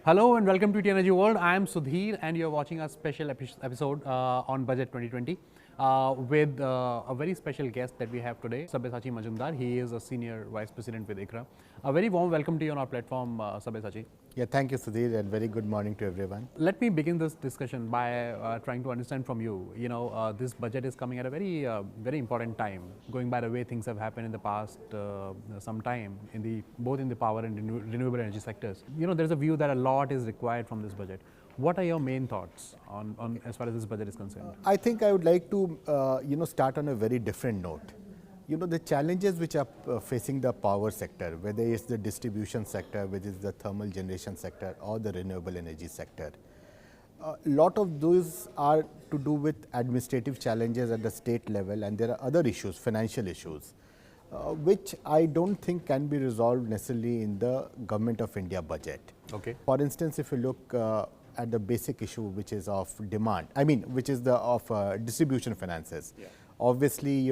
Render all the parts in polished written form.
Hello and welcome to EnergyWorld. I am Sudheer and you're watching a special episode on Budget 2020 with a very special guest that we have today, Sabyasachi Majumdar. He is a Senior Vice President with ICRA. A very warm welcome to you on our platform, Sabyasachi. Yeah, thank you, Sudheer, and very good morning to everyone. Let me begin this discussion by trying to understand from you. This budget is coming at a very important time, going by the way things have happened in the past some time, both in the power and renewable energy sectors. There's a view that a lot is required from this budget. What are your main thoughts on as far as this budget is concerned? I think I would like to, start on a very different note. The challenges which are facing the power sector, whether it's the distribution sector, whether it's the thermal generation sector or the renewable energy sector, a lot of those are to do with administrative challenges at the state level, and there are other issues, financial issues, which I don't think can be resolved necessarily in the Government of India budget. Okay. For instance, if you look at the basic issue which is of demand, which is of distribution finances. Yeah. Obviously,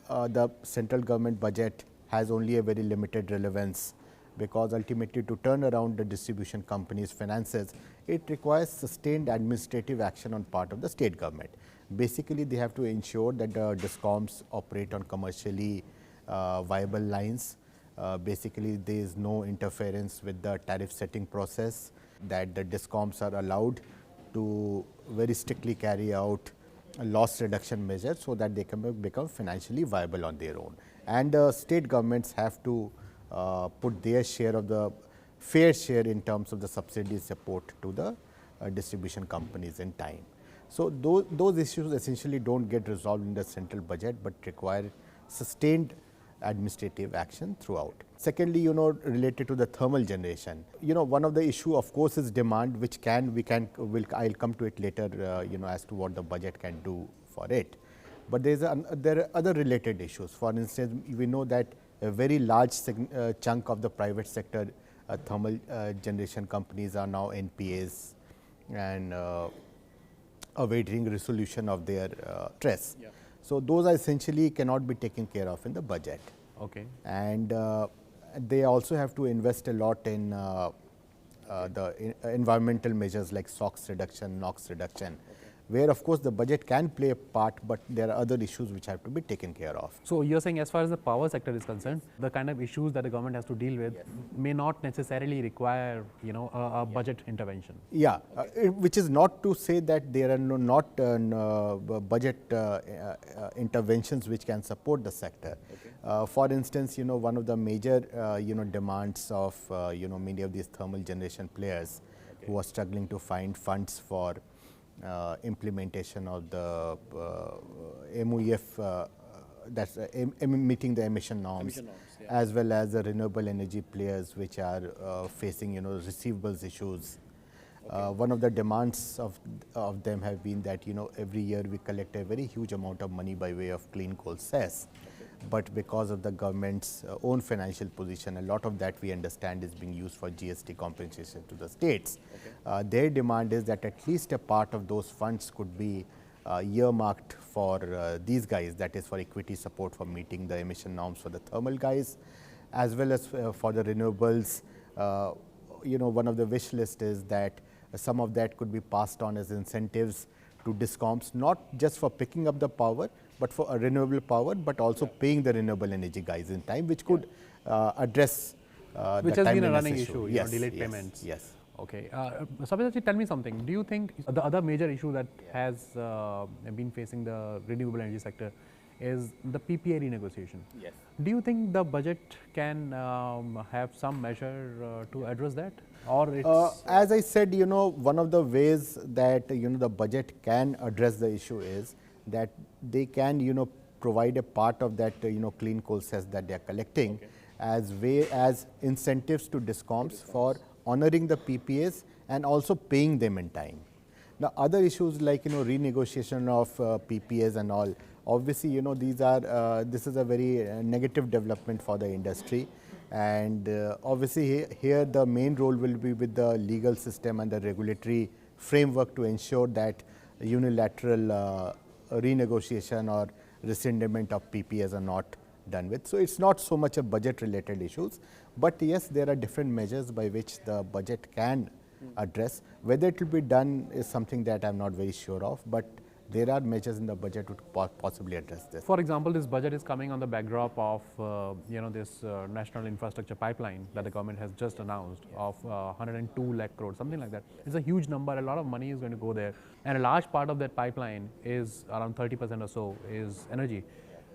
the central government budget has only a very limited relevance, because ultimately to turn around the distribution companies' finances, it requires sustained administrative action on part of the state government. Basically, they have to ensure that the DISCOMs operate on commercially viable lines. Basically, there is no interference with the tariff setting process, that the DISCOMs are allowed to very strictly carry out loss reduction measures so that they can become financially viable on their own. And state governments have to put their share of the fair share in terms of the subsidy support to the distribution companies in time. So those issues essentially don't get resolved in the central budget, but require sustained administrative action throughout. Secondly, related to the thermal generation, one of the issue, of course, is demand, which I'll come to it later, as to what the budget can do for it. But there are other related issues. For instance, we know that a very large chunk of the private sector thermal generation companies are now NPAs and awaiting resolution of their stress. Yeah. So those are essentially cannot be taken care of in the budget. Okay. And they also have to invest a lot in the environmental measures like SOx reduction, NOx reduction, where of course the budget can play a part, but there are other issues which have to be taken care of. So you're saying, as far as the power sector is concerned, the kind of issues that the government has to deal with may not necessarily require, a budget intervention. Yeah, which is not to say that there are not budget interventions which can support the sector. Okay. For instance, one of the major demands of many of these thermal generation players, okay, who are struggling to find funds for implementation of the MOEF, that's meeting the emission norms, yeah, as well as the renewable energy players which are facing receivables issues. Okay. One of the demands of them have been that every year we collect a very huge amount of money by way of clean coal cess. But because of the government's own financial position, a lot of that we understand is being used for GST compensation to the states. Okay. Their demand is that at least a part of those funds could be earmarked for these guys, that is for equity support for meeting the emission norms for the thermal guys, as well as for the renewables. One of the wish list is that some of that could be passed on as incentives to DISCOMs, not just for picking up the power, but for a renewable power, but also paying the renewable energy guys in time, which could address which has been a running issue, yes, delayed payments. Yes. Okay. Sabyasachi, tell me something. Do you think the other major issue that has been facing the renewable energy sector is the PPA renegotiation? Yes. Do you think the budget can have some measure to address that? Or it's as I said, one of the ways that the budget can address the issue is that they can provide a part of that clean coal cess that they are collecting, okay, as incentives to DISCOMs for honoring the PPAs and also paying them in time. Now, other issues like renegotiation of PPAs and all, obviously this is a very negative development for the industry, and obviously here the main role will be with the legal system and the regulatory framework to ensure that unilateral renegotiation or rescindment of PPAs are not done with. So, it is not so much a budget related issues, but yes, there are different measures by which the budget can address. Whether it will be done is something that I am not very sure of, but there are measures in the budget to possibly address this. For example, this budget is coming on the backdrop of this national infrastructure pipeline that the government has just announced of 102 lakh crores, something like that. It's a huge number. A lot of money is going to go there, and a large part of that pipeline is around 30% or so is energy.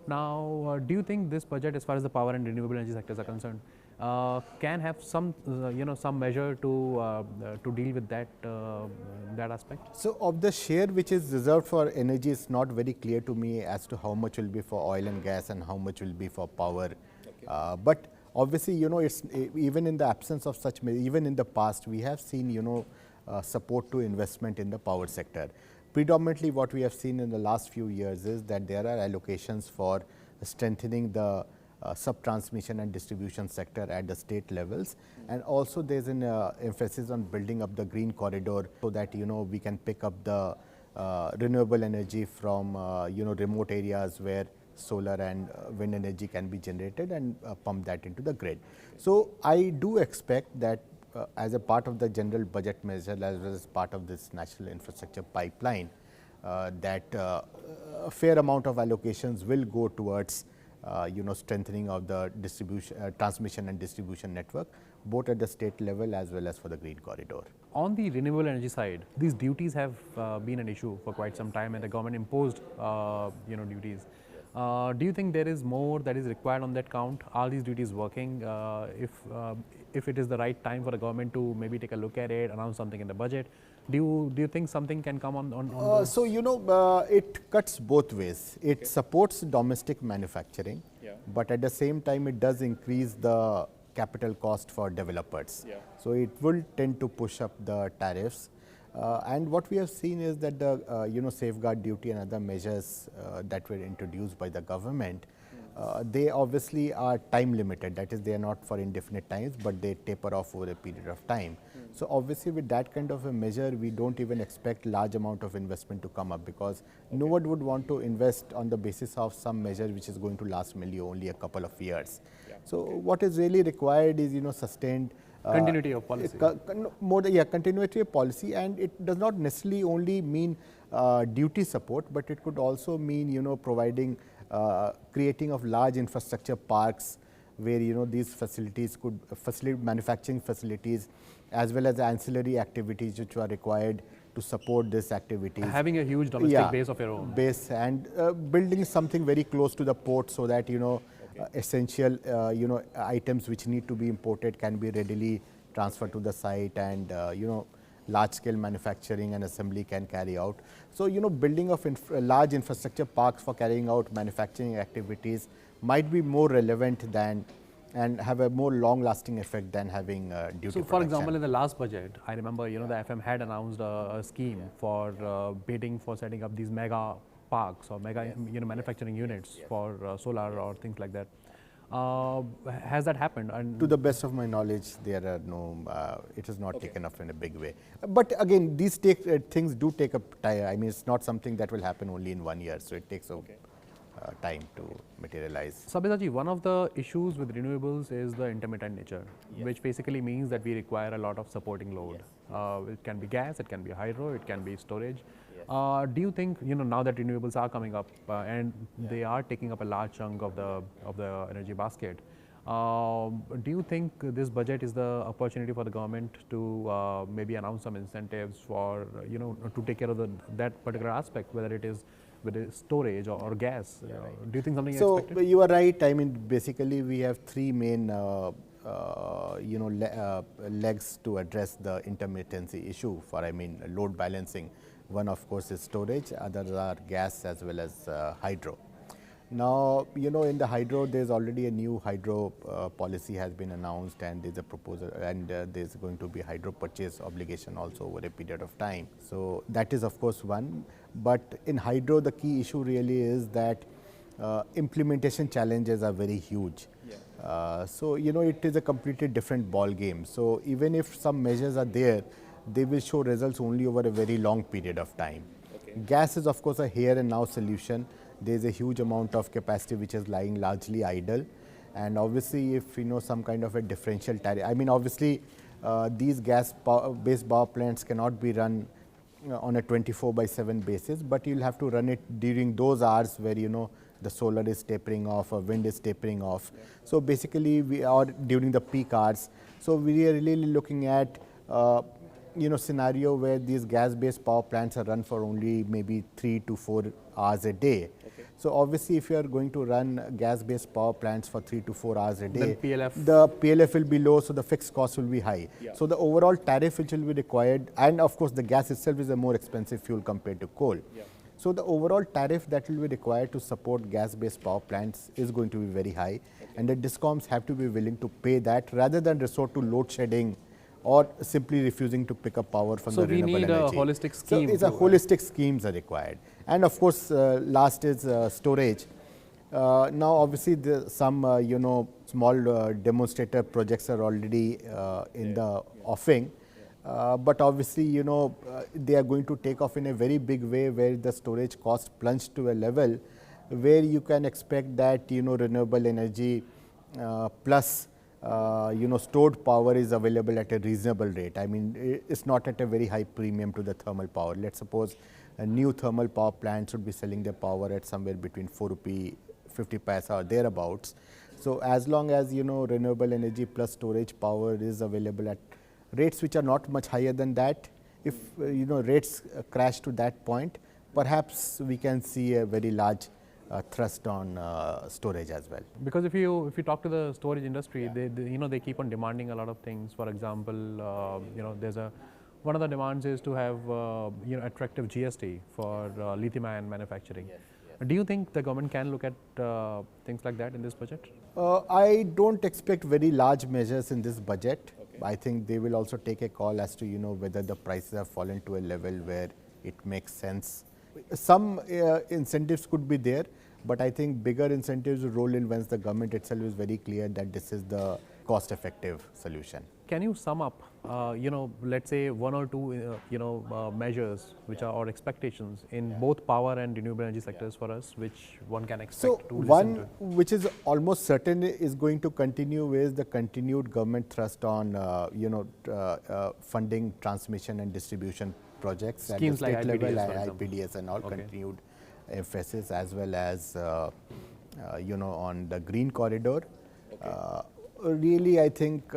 Now, do you think this budget, as far as the power and renewable energy sectors are concerned, can have some some measure to deal with that that aspect? So, of the share which is reserved for energy, it's not very clear to me as to how much will be for oil and gas and how much will be for power. But obviously, it's even in the absence of such, even in the past, we have seen support to investment in the power sector. Predominantly, what we have seen in the last few years is that there are allocations for strengthening the sub-transmission and distribution sector at the state levels, and also there is an emphasis on building up the green corridor so that we can pick up the renewable energy from remote areas where solar and wind energy can be generated and pump that into the grid. So, I do expect that as a part of the general budget measure as well as part of this national infrastructure pipeline, that a fair amount of allocations will go towards strengthening of the distribution, transmission and distribution network, both at the state level as well as for the green corridor. On the renewable energy side, these duties have been an issue for quite some time, and the government imposed duties. Do you think there is more that is required on that count? Are these duties working? If it is the right time for the government to maybe take a look at it, announce something in the budget, do you think something can come on those? So, it cuts both ways. It supports domestic manufacturing, but at the same time it does increase the capital cost for developers. So, it will tend to push up the tariffs. And what we have seen is that the safeguard duty and other measures that were introduced by the government, they obviously are time limited. That is, they are not for indefinite times, but they taper off over a period of time. So, obviously, with that kind of a measure, we don't even expect large amount of investment to come up, because no one would want to invest on the basis of some measure which is going to last only a couple of years. So, what is really required is sustained continuity of policy. Continuity of policy, and it does not necessarily only mean duty support, but it could also mean providing creating of large infrastructure parks where these facilities could facilitate manufacturing facilities as well as ancillary activities which are required to support this activity. Having a huge domestic base of your own. Base, and building something very close to the port so that essential items which need to be imported can be readily transferred to the site, and large scale manufacturing and assembly can carry out. So, building of large infrastructure parks for carrying out manufacturing activities might be more relevant than and have a more long lasting effect than having duty So, for example, in the last budget, I remember the FM had announced a scheme for bidding for setting up these mega parks or mega manufacturing units for solar or things like that. Has that happened? And to the best of my knowledge, there are no, it is not taken up in a big way. But again, these things do take up time. I mean, it's not something that will happen only in 1 year. So, it takes time to materialize. Sabyasachi, one of the issues with renewables is the intermittent nature, which basically means that we require a lot of supporting load. It can be gas, it can be hydro, it can be storage. Do you think now that renewables are coming up and they are taking up a large chunk of the energy basket, do you think this budget is the opportunity for the government to maybe announce some incentives for to take care of that particular aspect, whether it is with storage or gas? Do you think something is expected? So, you are right. I mean, basically we have three main legs to address the intermittency issue for, load balancing. One, of course, is storage, others are gas as well as hydro. Now, in the hydro, there is already a new hydro policy has been announced, and there is a proposal, and there is going to be hydro purchase obligation also over a period of time. So, that is of course one, but in hydro the key issue really is that implementation challenges are very huge. So, it is a completely different ball game. So, even if some measures are there, they will show results only over a very long period of time. Gas is of course a here and now solution. there is a huge amount of capacity which is lying largely idle. And obviously, if some kind of a differential tariff, I mean, obviously, these gas-based power plants cannot be run on a 24/7 basis, but you'll have to run it during those hours where the solar is tapering off or wind is tapering off. So basically, we are during the peak hours. So we are really looking at scenario where these gas-based power plants are run for only maybe 3 to 4 hours a day. So obviously, if you are going to run gas-based power plants for 3 to 4 hours a day, the PLF will be low, so the fixed cost will be high. So the overall tariff which will be required, and of course the gas itself is a more expensive fuel compared to coal. So the overall tariff that will be required to support gas-based power plants is going to be very high, and the DISCOMs have to be willing to pay that rather than resort to load shedding or simply refusing to pick up power from the renewable energy. So we need a holistic scheme. So it's a holistic schemes are required. And of course, last is storage. Now obviously some small demonstrator projects are already in the offing. But obviously, they are going to take off in a very big way where the storage cost plunged to a level where you can expect that, renewable energy plus, stored power is available at a reasonable rate. I mean, it's not at a very high premium to the thermal power. Let's suppose a new thermal power plant should be selling their power at somewhere between 4 rupee 50 paisa or thereabouts. So as long as, renewable energy plus storage power is available at rates which are not much higher than that, if rates crash to that point, perhaps we can see a very large thrust on storage as well. Because if you talk to the storage industry, they keep on demanding a lot of things. For example, there's one of the demands is to have attractive GST for lithium-ion manufacturing. Do you think the government can look at things like that in this budget? I don't expect very large measures in this budget. I think they will also take a call as to whether the prices have fallen to a level where it makes sense. Some incentives could be there, but I think bigger incentives will roll in once the government itself is very clear that this is the cost-effective solution. Can you sum up, let's say one or two, measures which are or expectations in both power and renewable energy sectors for us, which one can expect to listen to? One which is almost certain is going to continue is the continued government thrust on, funding transmission and distribution projects at the state level, IPDS and all, continued emphasis, as well as, on the green corridor. Really, I think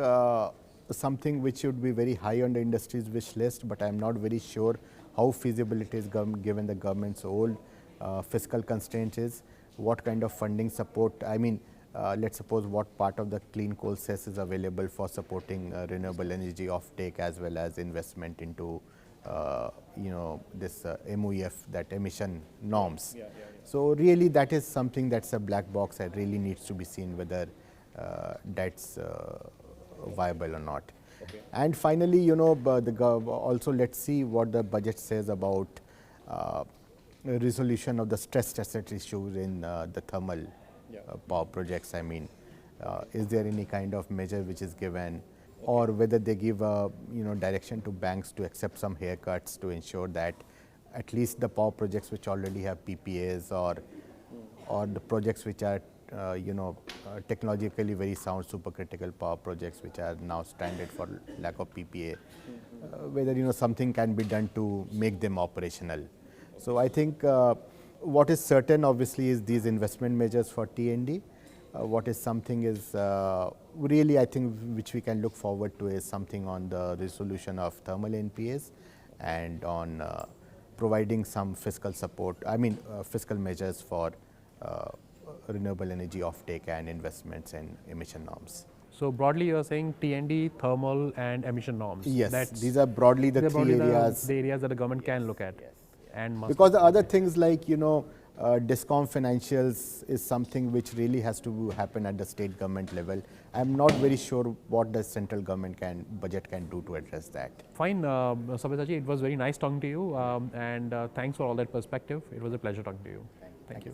something which should be very high on the industry's wish list, but I am not very sure how feasible it is given the government's old fiscal constraints is, what kind of funding support. I mean, let's suppose what part of the clean coal cess is available for supporting renewable energy offtake as well as investment into this MOEF, that emission norms. So really that is something that's a black box that really needs to be seen whether that's viable or not. And finally, also let's see what the budget says about resolution of the stress asset issues in the thermal power projects. I mean, is there any kind of measure which is given, or whether they give a direction to banks to accept some haircuts to ensure that at least the power projects which already have PPAs or the projects which are technologically very sound supercritical power projects which are now stranded for lack of PPA, whether something can be done to make them operational. So I think what is certain obviously is these investment measures for T&D. What is something is really, I think, which we can look forward to is something on the resolution of thermal NPAs and on providing some fiscal support, fiscal measures for renewable energy offtake and investments in emission norms. So broadly, you are saying T&D, thermal, and emission norms. Yes, these are broadly the three areas. The areas that the government can look at. And because the other things like DISCOM financials is something which really has to happen at the state government level. I am not very sure what the central government budget can do to address that. Fine, Sabyasachi, it was very nice talking to you, and thanks for all that perspective. It was a pleasure talking to you. Thank you.